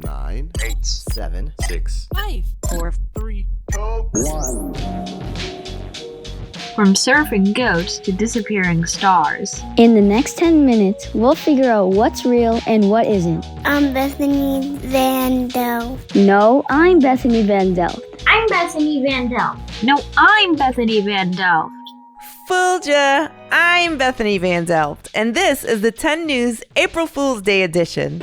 9, 8, 7, 6, 5, 4, 3, 2, 1. From surfing goats to disappearing stars. In the next 10 minutes, we'll figure out what's real and what isn't. I'm Bethany Van Delft. No, I'm Bethany Van Delft. I'm Bethany Van Delft. No, I'm Bethany Van Delft. Fooled ya! I'm Bethany Van Delft, and this is the 10 News April Fool's Day edition.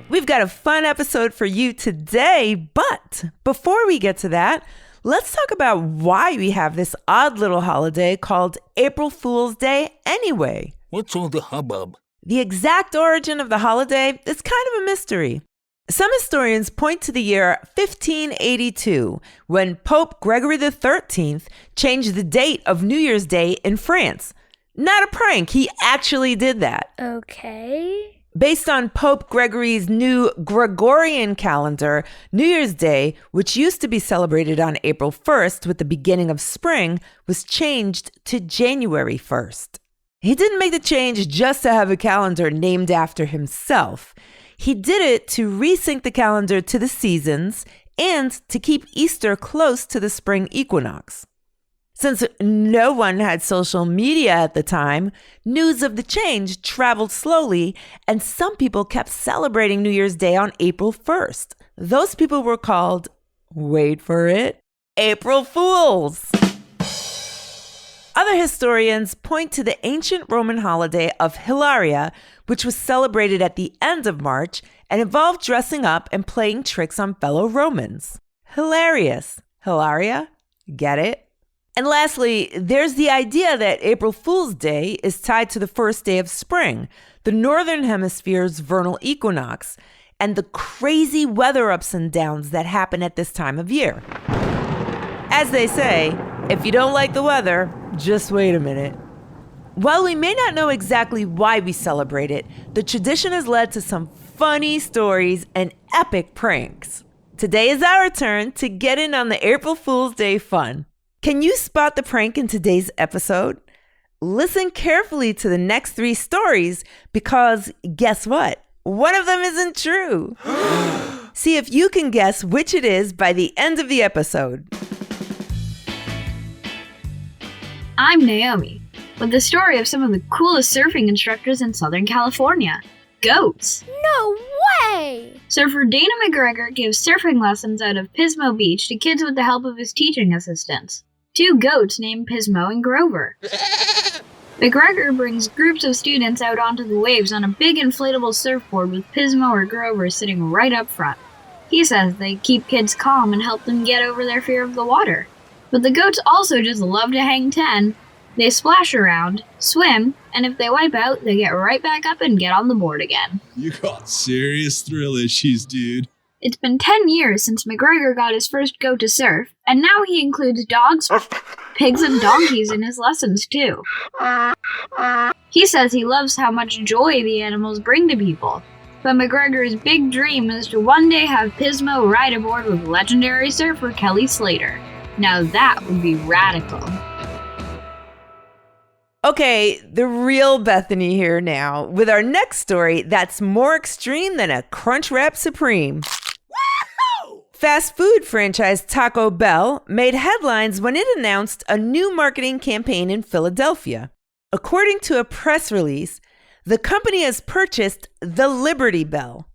We've got a fun episode for you today, but before we get to that, let's talk about why we have this odd little holiday called April Fool's Day anyway. What's all the hubbub? The exact origin of the holiday is kind of a mystery. Some historians point to the year 1582, when Pope Gregory XIII changed the date of New Year's Day in France. Not a prank, he actually did that. Okay. Based on Pope Gregory's new Gregorian calendar, New Year's Day, which used to be celebrated on April 1st with the beginning of spring, was changed to January 1st. He didn't make the change just to have a calendar named after himself. He did it to resync the calendar to the seasons and to keep Easter close to the spring equinox. Since no one had social media at the time, news of the change traveled slowly, and some people kept celebrating New Year's Day on April 1st. Those people were called, wait for it, April Fools. Other historians point to the ancient Roman holiday of Hilaria, which was celebrated at the end of March and involved dressing up and playing tricks on fellow Romans. Hilarious. Hilaria? Get it? And lastly, there's the idea that April Fool's Day is tied to the first day of spring, the Northern Hemisphere's vernal equinox, and the crazy weather ups and downs that happen at this time of year. As they say, if you don't like the weather, just wait a minute. While we may not know exactly why we celebrate it, the tradition has led to some funny stories and epic pranks. Today is our turn to get in on the April Fool's Day fun. Can you spot the prank in today's episode? Listen carefully to the next 3 stories because guess what? One of them isn't true. See if you can guess which it is by the end of the episode. I'm Naomi, with the story of some of the coolest surfing instructors in Southern California. Goats. No way! Surfer Dana McGregor gives surfing lessons out of Pismo Beach to kids with the help of his teaching assistants. 2 goats named Pismo and Grover. McGregor brings groups of students out onto the waves on a big inflatable surfboard with Pismo or Grover sitting right up front. He says they keep kids calm and help them get over their fear of the water. But the goats also just love to hang 10. They splash around, swim, and if they wipe out, they get right back up and get on the board again. You got serious thrill issues, dude. It's been 10 years since McGregor got his first goat to surf, and now he includes dogs, pigs, and donkeys in his lessons too. He says he loves how much joy the animals bring to people, but McGregor's big dream is to one day have Pismo ride aboard with legendary surfer Kelly Slater. Now that would be radical. Okay, the real Bethany here now with our next story that's more extreme than a Crunchwrap Supreme. Fast food franchise Taco Bell made headlines when it announced a new marketing campaign in Philadelphia. According to a press release, the company has purchased the Liberty Bell.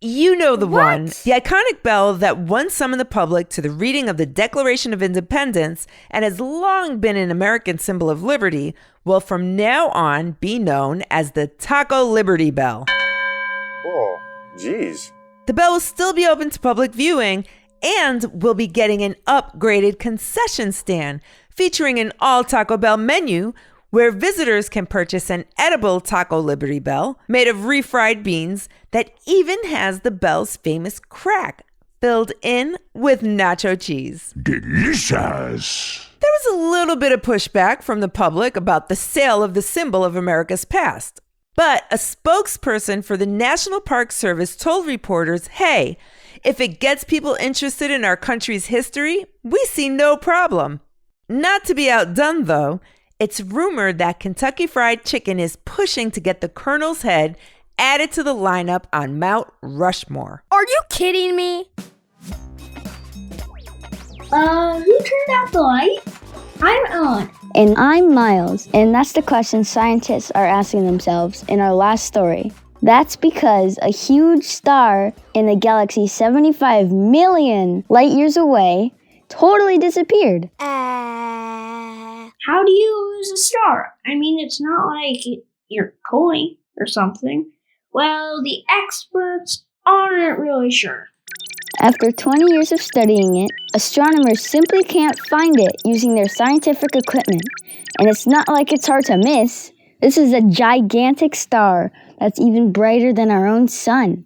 You know the one, the iconic bell that once summoned the public to the reading of the Declaration of Independence and has long been an American symbol of liberty, will from now on be known as the Taco Liberty Bell. Oh, geez. The bell will still be open to public viewing and will be getting an upgraded concession stand featuring an all Taco Bell menu where visitors can purchase an edible Taco Liberty Bell made of refried beans that even has the bell's famous crack filled in with nacho cheese. Delicious! There was a little bit of pushback from the public about the sale of the symbol of America's past. But a spokesperson for the National Park Service told reporters, hey, if it gets people interested in our country's history, we see no problem. Not to be outdone, though, It's rumored that Kentucky Fried Chicken is pushing to get the Colonel's head added to the lineup on Mount Rushmore. Are you kidding me? Who turned out the light? I'm Ellen. And I'm Miles, and that's the question scientists are asking themselves in our last story. That's because a huge star in a galaxy 75 million light years away totally disappeared. How do you lose a star? I mean, it's not like you're coin or something. Well, the experts aren't really sure. After 20 years of studying it, astronomers simply can't find it using their scientific equipment. And it's not like it's hard to miss. This is a gigantic star that's even brighter than our own sun.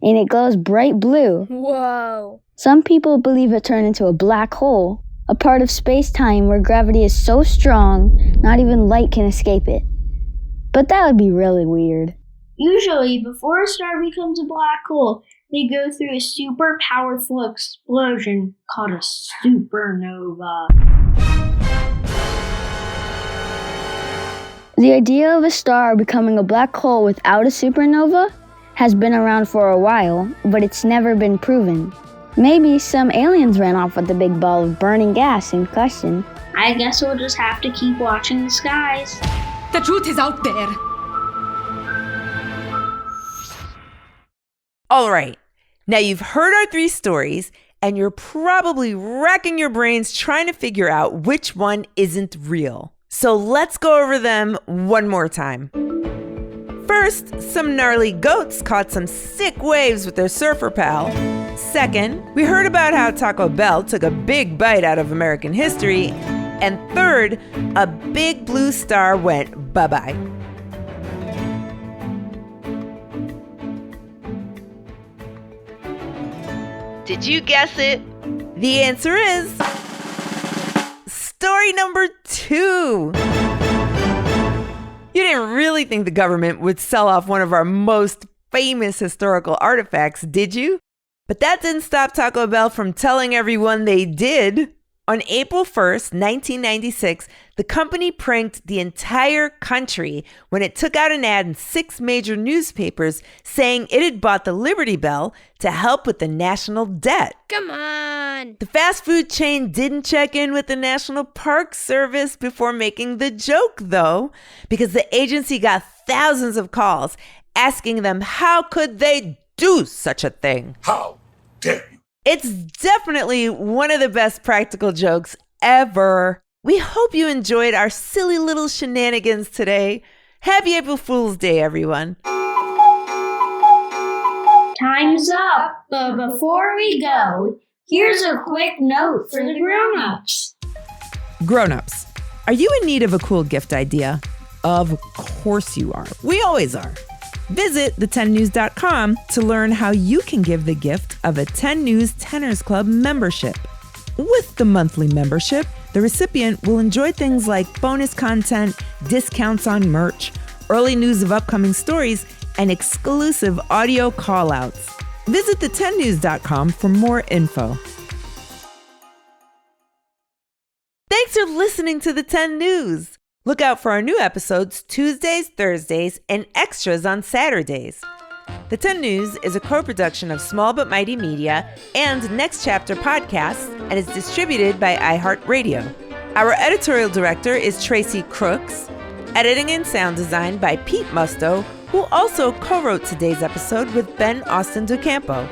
And it glows bright blue. Whoa. Some people believe it turned into a black hole, a part of space-time where gravity is so strong, not even light can escape it. But that would be really weird. Usually, before a star becomes a black hole, they go through a super powerful explosion called a supernova. The idea of a star becoming a black hole without a supernova has been around for a while, but it's never been proven. Maybe some aliens ran off with the big ball of burning gas in question. I guess we'll just have to keep watching the skies. The truth is out there. All right, now you've heard our 3 stories, and you're probably racking your brains trying to figure out which one isn't real. So let's go over them one more time. First, some gnarly goats caught some sick waves with their surfer pal. Second, we heard about how Taco Bell took a big bite out of American history. And third, a big blue star went bye-bye. Did you guess it? The answer is story number 2. You didn't really think the government would sell off one of our most famous historical artifacts, did you? But that didn't stop Taco Bell from telling everyone they did. On April 1st, 1996, the company pranked the entire country when it took out an ad in 6 major newspapers saying it had bought the Liberty Bell to help with the national debt. Come on. The fast food chain didn't check in with the National Park Service before making the joke, though, because the agency got thousands of calls asking them how could they do such a thing. How dare you? It's definitely one of the best practical jokes ever. We hope you enjoyed our silly little shenanigans today. Happy April Fool's Day, everyone. Time's up, but before we go, here's a quick note for the grown-ups. Grown-ups, are you in need of a cool gift idea? Of course you are. We always are. Visit the10news.com to learn how you can give the gift of a 10 News Tenors Club membership. With the monthly membership, the recipient will enjoy things like bonus content, discounts on merch, early news of upcoming stories, and exclusive audio call-outs. Visit the10news.com for more info. Thanks for listening to the 10 News. Look out for our new episodes Tuesdays, Thursdays, and extras on Saturdays. The 10 News is a co-production of Small But Mighty Media and Next Chapter Podcasts and is distributed by iHeartRadio. Our editorial director is Tracy Crooks. Editing and sound design by Pete Musto, who also co-wrote today's episode with Ben Austin DeCampo.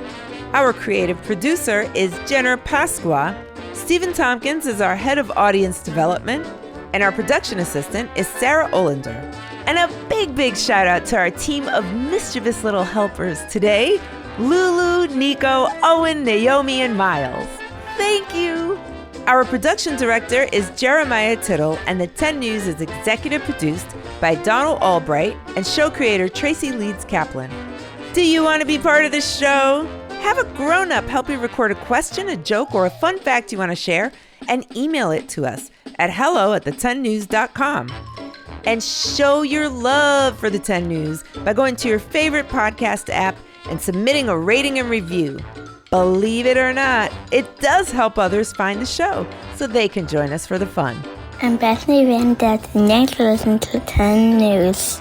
Our creative producer is Jenner Pasqua. Stephen Tompkins is our head of audience development. And our production assistant is Sarah Olander. And a big shout out to our team of mischievous little helpers today, Lulu, Nico, Owen, Naomi, and Miles. Thank you. Our production director is Jeremiah Tittle, and the 10 News is executive produced by Donald Albright and show creator Tracy Leeds Kaplan. Do you want to be part of the show? Have a grown-up help you record a question, a joke, or a fun fact you want to share, and email it to us at hello@the10news.com. And show your love for the 10 News by going to your favorite podcast app and submitting a rating and review. Believe it or not, it does help others find the show so they can join us for the fun. I'm Bethany Van Death, and thanks for listening to 10 News.